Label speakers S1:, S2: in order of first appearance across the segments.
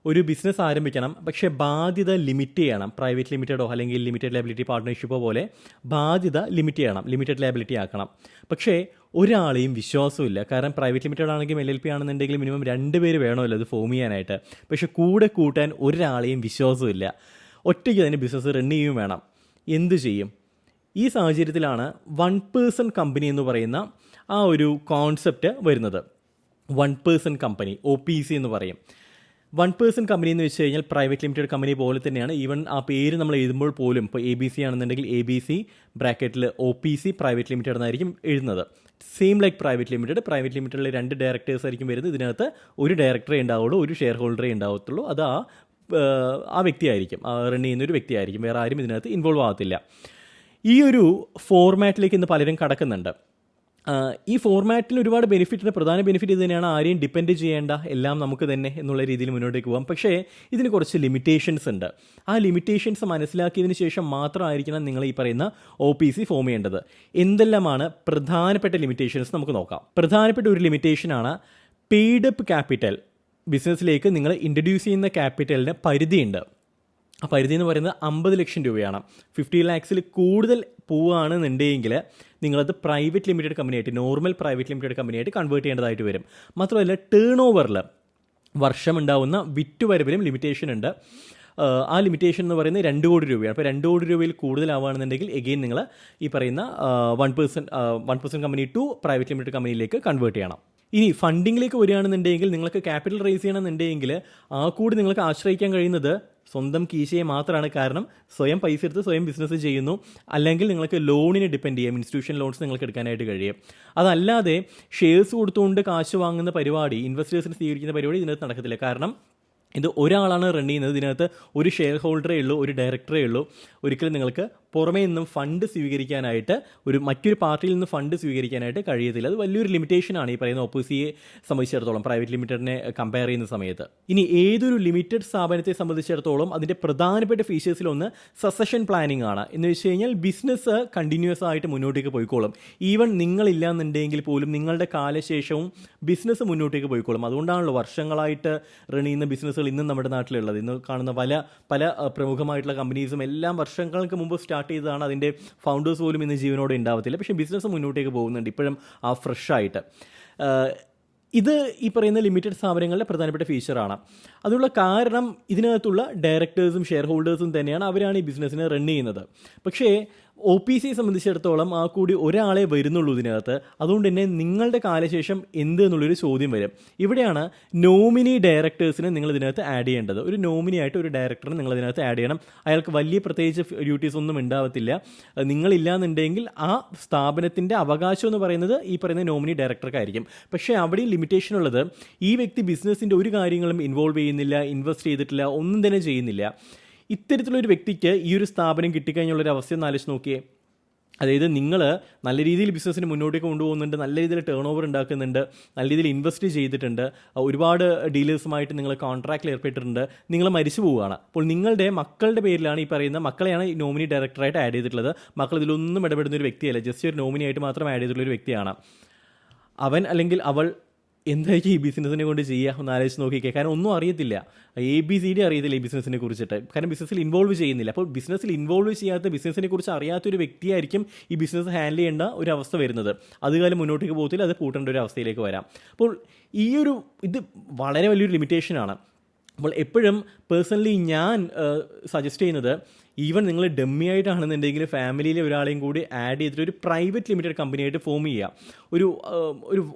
S1: ഒരു ബിസിനസ് ആരംഭിക്കണം, പക്ഷേ ബാധ്യത ലിമിറ്റ് ചെയ്യണം. പ്രൈവറ്റ് ലിമിറ്റഡോ അല്ലെങ്കിൽ ലിമിറ്റഡ് ലയബിലിറ്റി പാർട്ട്ണർഷിപ്പോ പോലെ ബാധ്യത ലിമിറ്റ് ചെയ്യണം, ലിമിറ്റഡ് ലയബിലിറ്റി ആക്കണം. പക്ഷേ ഒരാളെയും വിശ്വാസമില്ല. കാരണം പ്രൈവറ്റ് ലിമിറ്റഡ് ആണെങ്കിലും LLP ആണെന്നുണ്ടെങ്കിൽ മിനിമം 2 പേര് വേണമല്ലോ അത് ഫോം ചെയ്യാനായിട്ട്. പക്ഷേ കൂടെ കൂട്ടാൻ ഒരാളെയും വിശ്വാസമില്ല. ഒറ്റയ്ക്ക് തന്നെ ബിസിനസ് റൺ ചെയ്യുകയും വേണം. എന്തു ചെയ്യും? ഈ സാഹചര്യത്തിലാണ് 1 പേഴ്സൺ കമ്പനി എന്ന് പറയുന്ന ആ ഒരു കോൺസെപ്റ്റ് വരുന്നത്. 1 പേഴ്സൺ കമ്പനി, OPC എന്ന് പറയും. 1 പേഴ്സൺ കമ്പനി എന്ന് വെച്ച് കഴിഞ്ഞാൽ പ്രൈവറ്റ് ലിമിറ്റഡ് കമ്പനി പോലെ തന്നെയാണ്. ഈവൻ ആ പേര് നമ്മൾ എഴുതുമ്പോൾ പോലും ഇപ്പോൾ ABC ആണെന്നുണ്ടെങ്കിൽ ABC ബ്രാക്കറ്റിൽ OPC പ്രൈവറ്റ് ലിമിറ്റഡ് എന്നായിരിക്കും എഴുതുന്നത്. സെയിം ലൈക്ക് പ്രൈവറ്റ് ലിമിറ്റഡിൽ 2 ഡയറക്ടേഴ്സ് ആയിരിക്കും വരുന്നത്. ഇതിനകത്ത് ഒരു ഡയറക്ടറേ ഉണ്ടാവുള്ളൂ, ഒരു ഷെയർ ഹോൾഡറേ ഉണ്ടാവത്തുള്ളൂ. അത് ആ വ്യക്തിയായിരിക്കും, റൺ ചെയ്യുന്നൊരു വ്യക്തിയായിരിക്കും. വേറെ ആരും ഇതിനകത്ത് ഇൻവോൾവ് ആകത്തില്ല. ഈ ഒരു ഫോർമാറ്റിലേക്ക് ഇന്ന് പലരും കടക്കുന്നുണ്ട്. ഈ ഫോർമാറ്റിൽ ഒരുപാട് ബെനിഫിറ്റ് ഉണ്ട്. പ്രധാന ബെനിഫിറ്റ് ഇത് തന്നെയാണ്, ആരെയും ഡിപ്പെൻഡ് ചെയ്യേണ്ട, എല്ലാം നമുക്ക് തന്നെ എന്നുള്ള രീതിയിൽ മുന്നോട്ടേക്ക് പോകാം. പക്ഷേ ഇതിന് കുറച്ച് ലിമിറ്റേഷൻസ് ഉണ്ട്. ആ ലിമിറ്റേഷൻസ് മനസ്സിലാക്കിയതിന് ശേഷം മാത്രമായിരിക്കണം നിങ്ങൾ ഈ പറയുന്ന OPC ഫോം ചെയ്യേണ്ടത്. എന്തെല്ലാമാണ് പ്രധാനപ്പെട്ട ലിമിറ്റേഷൻസ് നമുക്ക് നോക്കാം. പ്രധാനപ്പെട്ട ഒരു ലിമിറ്റേഷനാണ് പെയ്ഡ് അപ്പ് ക്യാപിറ്റൽ. ബിസിനസ്സിലേക്ക് നിങ്ങൾ ഇൻട്രൊഡ്യൂസ് ചെയ്യുന്ന ക്യാപിറ്റലിന് പരിധിയുണ്ട്. ആ പരിധി എന്ന് പറയുന്നത് 50 ലക്ഷം രൂപയാണ്. 50 lakhs കൂടുതൽ പോവുകയാണെന്നുണ്ടെങ്കിൽ നിങ്ങളത് പ്രൈവറ്റ് ലിമിറ്റഡ് കമ്പനിയായിട്ട്, നോർമൽ പ്രൈവറ്റ് ലിമിറ്റഡ് കമ്പനിയായിട്ട് കൺവേർട്ട് ചെയ്യേണ്ടതായിട്ട് വരും. മാത്രമല്ല ടേൺ ഓവറിൽ വർഷമുണ്ടാവുന്ന വിറ്റുവരവിലും ലിമിറ്റേഷൻ ഉണ്ട്. ആ ലിമിറ്റേഷൻ എന്ന് പറയുന്നത് 2 കോടി രൂപയാണ്. അപ്പോൾ 2 കോടി രൂപയിൽ കൂടുതലാവുകയാണെന്നുണ്ടെങ്കിൽ എഗെയിൻ നിങ്ങൾ ഈ പറയുന്ന 1 person company to private limited കമ്പനിയിലേക്ക് കൺവേർട്ട് ചെയ്യണം. ഇനി ഫണ്ടിങ്ങിലേക്ക് വരികയാണെന്നുണ്ടെങ്കിൽ നിങ്ങൾക്ക് ക്യാപിറ്റൽ റേസ് ചെയ്യണമെന്നുണ്ടെങ്കിൽ ആ കൂടി നിങ്ങൾക്ക് ആശ്രയിക്കാൻ കഴിയുന്നത് സ്വന്തം കീശയെ മാത്രമാണ്. കാരണം സ്വയം പൈസ എടുത്ത് സ്വയം ബിസിനസ് ചെയ്യുന്നു. അല്ലെങ്കിൽ നിങ്ങൾക്ക് ലോണിനെ ഡിപ്പെൻഡ് ചെയ്യാം, ഇൻസ്റ്റിറ്റ്യൂഷൻ ലോൺസ് നിങ്ങൾക്ക് എടുക്കാനായിട്ട് കഴിയും. അതല്ലാതെ ഷെയർസ് കൊടുത്തുകൊണ്ട് കാശ് വാങ്ങുന്ന പരിപാടി, ഇൻവെസ്റ്റേഴ്സിന് സ്വീകരിക്കുന്ന പരിപാടി ഇതിനകത്ത് നടക്കത്തില്ല. കാരണം ഇത് ഒരാളാണ് റൺ ചെയ്യുന്നത്. ഇതിനകത്ത് ഒരു ഷെയർ ഹോൾഡറേ ഉള്ളൂ, ഒരു ഡയറക്ടറേ ഉള്ളൂ. ഒരിക്കലും നിങ്ങൾക്ക് പുറമേ നിന്നും ഫണ്ട് സ്വീകരിക്കാനായിട്ട്, മറ്റൊരു പാർട്ടിയിൽ നിന്ന് ഫണ്ട് സ്വീകരിക്കാനായിട്ട് കഴിയത്തില്ല. അത് വലിയൊരു ലിമിറ്റേഷനാണ് ഈ പറയുന്ന OPCയെ സംബന്ധിച്ചിടത്തോളം, പ്രൈവറ്റ് ലിമിറ്റഡിനെ കമ്പയർ ചെയ്യുന്ന സമയത്ത്. ഇനി ഏതൊരു ലിമിറ്റഡ് സ്ഥാപനത്തെ സംബന്ധിച്ചിടത്തോളം അതിൻ്റെ പ്രധാനപ്പെട്ട ഫീച്ചേഴ്സിലൊന്ന് സസഷൻ പ്ലാനിംഗ് ആണ്. എന്ന് വെച്ച് കഴിഞ്ഞാൽ ബിസിനസ് കണ്ടിന്യൂസ് ആയിട്ട് മുന്നോട്ടേക്ക് പോയിക്കോളും. ഈവൻ നിങ്ങളില്ലാന്നുണ്ടെങ്കിൽ പോലും നിങ്ങളുടെ കാലശേഷവും ബിസിനസ് മുന്നോട്ടേക്ക് പോയിക്കോളും. അതുകൊണ്ടാണല്ലോ വർഷങ്ങളായിട്ട് റൺ ചെയ്യുന്ന ബിസിനസ്സുകൾ ഇന്നും നമ്മുടെ നാട്ടിലുള്ളത്. ഇന്ന് കാണുന്ന പല പ്രമുഖമായിട്ടുള്ള കമ്പനീസും എല്ലാം വർഷങ്ങൾക്ക് മുമ്പ് സ്റ്റാർട്ട് ചെയ്തതാണ്. അതിൻ്റെ ഫൗണ്ടേഴ്സ് പോലും ഇന്ന് ജീവനോടെ ഉണ്ടാവത്തില്ല. പക്ഷേ ബിസിനസ് മുന്നോട്ടേക്ക് പോകുന്നുണ്ട് ഇപ്പോഴും ഫ്രഷ് ആയിട്ട്. ഇത് ഈ പറയുന്ന ലിമിറ്റഡ് സ്ഥാപനങ്ങളുടെ പ്രധാനപ്പെട്ട ഫീച്ചറാണ്. അതുള്ള കാരണം ഇതിനകത്തുള്ള ഡയറക്ടേഴ്സും ഷെയർ ഹോൾഡേഴ്സും തന്നെയാണ്, അവരാണ് ഈ ബിസിനസ്സിനെ റൺ ചെയ്യുന്നത്. പക്ഷേ OPCയെ സംബന്ധിച്ചിടത്തോളം ആ കൂടി ഒരാളെ വരുന്നുള്ളൂ ഇതിനകത്ത്. അതുകൊണ്ട് തന്നെ നിങ്ങളുടെ കാലശേഷം എന്ത് എന്നുള്ളൊരു ചോദ്യം വരും. ഇവിടെയാണ് നോമിനി ഡയറക്ടേഴ്സിനെ നിങ്ങൾ ഇതിനകത്ത് ആഡ് ചെയ്യേണ്ടത്. ഒരു നോമിനിയായിട്ട് ഒരു ഡയറക്ടറിനെ നിങ്ങൾ ഇതിനകത്ത് ആഡ് ചെയ്യണം. അയാൾക്ക് വലിയ പ്രത്യേകിച്ച് ഡ്യൂട്ടീസ് ഒന്നും ഉണ്ടാവത്തില്ല. നിങ്ങളില്ലാന്നുണ്ടെങ്കിൽ ആ സ്ഥാപനത്തിൻ്റെ അവകാശം എന്ന് പറയുന്നത് ഈ പറയുന്ന നോമിനി ഡയറക്ടർക്കായിരിക്കും. പക്ഷേ അവിടെയും ലിമിറ്റേഷൻ ഉള്ളത്, ഈ വ്യക്തി ബിസിനസ്സിൻ്റെ ഒരു കാര്യങ്ങളും ഇൻവോൾവ് ചെയ്യുന്നില്ല, ഇൻവെസ്റ്റ് ചെയ്തിട്ടില്ല, ഒന്നും തന്നെ ചെയ്യുന്നില്ല. ഇത്തരത്തിലൊരു വ്യക്തിക്ക് ഈ ഒരു സ്ഥാപനം കിട്ടിക്കഴിഞ്ഞുള്ളൊരു അവസ്ഥ ഒന്ന് ആലോചിച്ച് നോക്കിയേ. അതായത് നിങ്ങൾ നല്ല രീതിയിൽ ബിസിനസ്സിന് മുന്നോട്ടേക്ക് കൊണ്ടുപോകുന്നുണ്ട്, നല്ല രീതിയിൽ ടേൺ ഓവർ ഉണ്ടാക്കുന്നുണ്ട്, നല്ല രീതിയിൽ ഇൻവെസ്റ്റ് ചെയ്തിട്ടുണ്ട്, ഒരുപാട് ഡീലേഴ്സുമായിട്ട് നിങ്ങൾ കോൺട്രാക്റ്റിൽ ഏർപ്പെട്ടിട്ടുണ്ട്, നിങ്ങൾ മരിച്ചു പോവുകയാണ്. അപ്പോൾ നിങ്ങളുടെ മക്കളുടെ പേരിലാണ് ഈ പറയുന്ന മക്കളെയാണ് ഈ നോമിനി ഡയറക്ടറായിട്ട് ആഡ് ചെയ്തിട്ടുള്ളത്. മക്കൾ ഇതിലൊന്നും ഇടപെടുന്ന ഒരു വ്യക്തിയല്ല, ജസ്റ്റ് ഒരു നോമിനിയായിട്ട് മാത്രം ആഡ് ചെയ്തിട്ടുള്ളൊരു വ്യക്തിയാണ്. അവൻ അല്ലെങ്കിൽ അവൾ എന്തായിരിക്കും ഈ ബിസിനസ്സിനെ കൊണ്ട് ചെയ്യുക ഒന്ന് ആലോചിച്ച് നോക്കിക്കേ. കാരണം ഒന്നും അറിയത്തില്ല, ABCD അറിയത്തില്ല ഈ ബിസിനസ്സിനെ കുറിച്ചിട്ട്. കാരണം ബിസിനസ്സിൽ ഇൻവോൾവ് ചെയ്യുന്നില്ല. അപ്പോൾ ബിസിനസ്സിൽ ഇൻവോൾവ് ചെയ്യാത്ത, ബിസിനസ്സിനെ കുറിച്ച് അറിയാത്തൊരു വ്യക്തിയായിരിക്കും ഈ ബിസിനസ് ഹാൻഡിൽ ചെയ്യേണ്ട ഒരു അവസ്ഥ വരുന്നത്. അതുകാലം മുന്നോട്ടേക്ക് പോകത്തില്ല, അത് പൂട്ടേണ്ട ഒരു അവസ്ഥയിലേക്ക് വരാം. അപ്പോൾ ഇത് വളരെ വലിയൊരു ലിമിറ്റേഷനാണ്. അപ്പോൾ എപ്പോഴും പേഴ്സണലി ഞാൻ സജസ്റ്റ് ചെയ്യുന്നത്, ഈവൻ നിങ്ങൾ ഡമ്മി ആയിട്ടാണെന്നുണ്ടെങ്കിൽ ഫാമിലിയിലെ ഒരാളെയും കൂടി ആഡ് ചെയ്തിട്ട് ഒരു പ്രൈവറ്റ് ലിമിറ്റഡ് കമ്പനിയായിട്ട് ഫോം ചെയ്യുക. ഒരു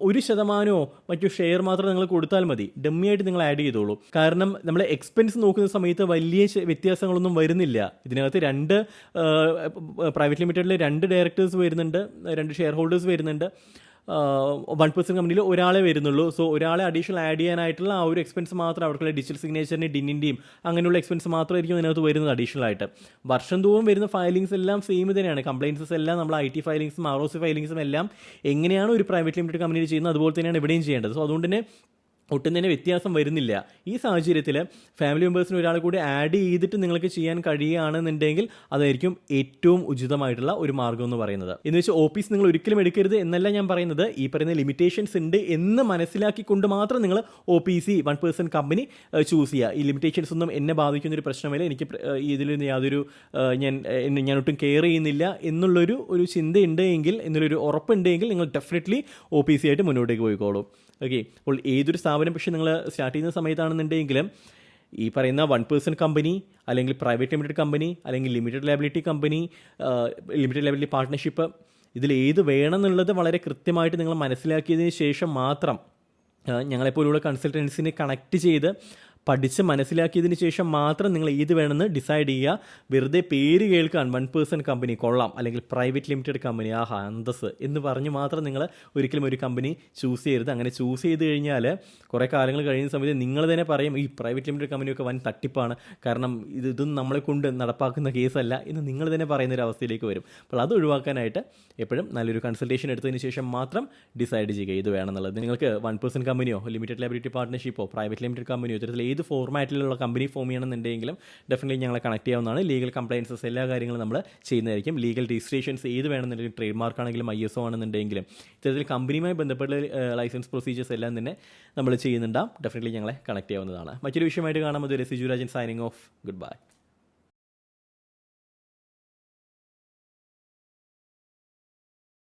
S1: 1% മറ്റു ഷെയർ മാത്രം നിങ്ങൾ കൊടുത്താൽ മതി. ഡമ്മി ആയിട്ട് നിങ്ങൾ ആഡ് ചെയ്തോളൂ. കാരണം നമ്മൾ എക്സ്പെൻസ് നോക്കുന്ന സമയത്ത് വലിയ വ്യത്യാസങ്ങളൊന്നും വരുന്നില്ല. ഇതിനകത്ത് 2 പ്രൈവറ്റ് ലിമിറ്റഡിൽ 2 ഡയറക്ടേഴ്സ് വരുന്നുണ്ട്, 2 ഷെയർ ഹോൾഡേഴ്സ് വരുന്നുണ്ട്. 1 പേഴ്സൺ കമ്പനിയിൽ ഒരാളെ വരുന്നുള്ളൂ. സോ ഒരാളെ അഡീഷണൽ ആഡ് ചെയ്യാനായിട്ടുള്ള ആ ഒരു എക്സ്പെൻസ് മാത്രം, അവർക്കുള്ള ഡിജിറ്റൽ സിഗ്നേച്ചറിൻ്റെ ഡിന്നിൻ്റെയും അങ്ങനെയുള്ള എക്സ്പെൻസ് മാത്രമായിരിക്കും അതിനകത്ത് വരുന്നത് അഡീഷണൽ ആയിട്ട്. വർഷം തോറും വരുന്ന ഫയലിങ്സ് എല്ലാം സെയിം തന്നെയാണ്. കംപ്ലയിൻസസ് എല്ലാം നമ്മൾ IT ഫയലിങ്സും ROC ഫയലിങ്സും എല്ലാം എങ്ങനെയാണ് ഒരു പ്രൈവറ്റ് ലിമിറ്റഡ് കമ്പനിയിൽ ചെയ്യുന്നത് അതുപോലെ തന്നെയാണ് ഇവിടെയും ചെയ്യേണ്ടത്. സോ അതുകൊണ്ട് തന്നെ ഒട്ടും തന്നെ വ്യത്യാസം വരുന്നില്ല. ഈ സാഹചര്യത്തിൽ ഫാമിലി മെമ്പേഴ്സിന് ഒരാൾ കൂടി ആഡ് ചെയ്തിട്ട് നിങ്ങൾക്ക് ചെയ്യാൻ കഴിയുകയാണെന്നുണ്ടെങ്കിൽ അതായിരിക്കും ഏറ്റവും ഉചിതമായിട്ടുള്ള ഒരു മാർഗ്ഗം എന്ന് പറയുന്നത്. എന്ന് വെച്ചാൽ OPs നിങ്ങൾ ഒരിക്കലും എടുക്കരുത് എന്നല്ല ഞാൻ പറയുന്നത്. ഈ പറയുന്ന ലിമിറ്റേഷൻസ് ഉണ്ട് എന്ന് മനസ്സിലാക്കിക്കൊണ്ട് മാത്രം നിങ്ങൾ OPC 1% കമ്പനി ചൂസ് ചെയ്യുക. ഈ ലിമിറ്റേഷൻസ് ഒന്നും എന്നെ ബാധിക്കുന്നൊരു പ്രശ്നമില്ല, എനിക്ക് ഇതിൽ യാതൊരു ഞാൻ ഒട്ടും കെയർ ചെയ്യുന്നില്ല എന്നുള്ളൊരു ചിന്തയുണ്ട് എങ്കിൽ, എന്നുള്ളൊരു ഉറപ്പുണ്ടെങ്കിൽ നിങ്ങൾ ഡെഫിനറ്റ്ലി OPC ആയിട്ട് മുന്നോട്ടേക്ക് പോയിക്കോളൂ. ഓക്കെ. അപ്പോൾ ഏതൊരു സ്ഥാപനം പക്ഷേ നിങ്ങൾ സ്റ്റാർട്ട് ചെയ്യുന്ന സമയത്താണെന്നുണ്ടെങ്കിലും ഈ പറയുന്ന 1% കമ്പനി അല്ലെങ്കിൽ പ്രൈവറ്റ് ലിമിറ്റഡ് കമ്പനി അല്ലെങ്കിൽ limited liability company, limited liability partnership, ഇതിൽ ഏത് വേണമെന്നുള്ളത് വളരെ കൃത്യമായിട്ട് നിങ്ങൾ മനസ്സിലാക്കിയതിന് ശേഷം മാത്രം ഞങ്ങളെപ്പോലുള്ള കൺസൾട്ടൻസിനെ കണക്ട് ചെയ്ത് പഠിച്ച് മനസ്സിലാക്കിയതിന് ശേഷം മാത്രം നിങ്ങൾ ഏത് വേണമെന്ന് ഡിസൈഡ് ചെയ്യുക. വെറുതെ പേര് കേൾക്കാൻ 1% കമ്പനി കൊള്ളാം അല്ലെങ്കിൽ പ്രൈവറ്റ് ലിമിറ്റഡ് കമ്പനി ആഹാ അന്തസ് എന്ന് പറഞ്ഞ് മാത്രം നിങ്ങൾ ഒരിക്കലും ഒരു കമ്പനി ചൂസ് ചെയ്യരുത്. അങ്ങനെ ചൂസ് ചെയ്ത് കഴിഞ്ഞാൽ കുറേ കാലങ്ങൾ കഴിയുന്ന സമയത്ത് നിങ്ങൾ തന്നെ പറയും ഈ പ്രൈവറ്റ് ലിമിറ്റഡ് കമ്പനിയൊക്കെ വൻ തട്ടിപ്പാണ്, കാരണം ഇതൊന്നും നമ്മളെ കൊണ്ട് നടപ്പാക്കുന്ന കേസല്ല എന്ന് നിങ്ങൾ തന്നെ പറയുന്നൊരു അവസ്ഥയിലേക്ക് വരും. അപ്പോൾ അത് ഒഴിവാക്കാനായിട്ട് എപ്പോഴും നല്ലൊരു കൺസൾട്ടേഷൻ എടുത്തതിന് ശേഷം മാത്രം ഡിസൈഡ് ചെയ്യുക ഇത് വേണമെന്നുള്ളത്. നിങ്ങൾക്ക് 1% കമ്പനിയോ ലിമിറ്റഡ് ലയബിലിറ്റി പാർട്ട്ണർഷിപ്പോ പ്രൈവറ്റ് ലിമിറ്റഡ് കമ്പനിയോ ഇത്തരത്തിൽ ഏത് ഫോർമാറ്റിലുള്ള കമ്പനി ഫോം ചെയ്യണമെന്നുണ്ടെങ്കിലും ഡെഫിനറ്റ്ലി ഞങ്ങളെ കണക്ട് ചെയ്യാവുന്നതാണ്. ലീഗൽ കംപ്ലയൻസസ് എല്ലാ കാര്യങ്ങളും നമ്മൾ ചെയ്യുന്നതായിരിക്കും. ലീഗൽ രജിസ്ട്രേഷൻസ് ഏത് വേണമെന്നുണ്ടെങ്കിലും, ട്രേഡ് മാർക്ക് ആണെങ്കിലും ISO ആണെന്നുണ്ടെങ്കിലും ഇത്തരത്തിൽ കമ്പനിയുമായി ബന്ധപ്പെട്ട ലൈസൻസ് പ്രൊസീജിയേഴ്സ് എല്ലാം തന്നെ നമ്മൾ ചെയ്യുന്നുണ്ടാകും. ഡെഫിനറ്റ്ലി ഞങ്ങളെ കണക്ട് ചെയ്യാവുന്നതാണ്. മറ്റൊരു വിഷയമായിട്ട് കാണാം. അതുവരെ Siju Rajan signing off. Good bye.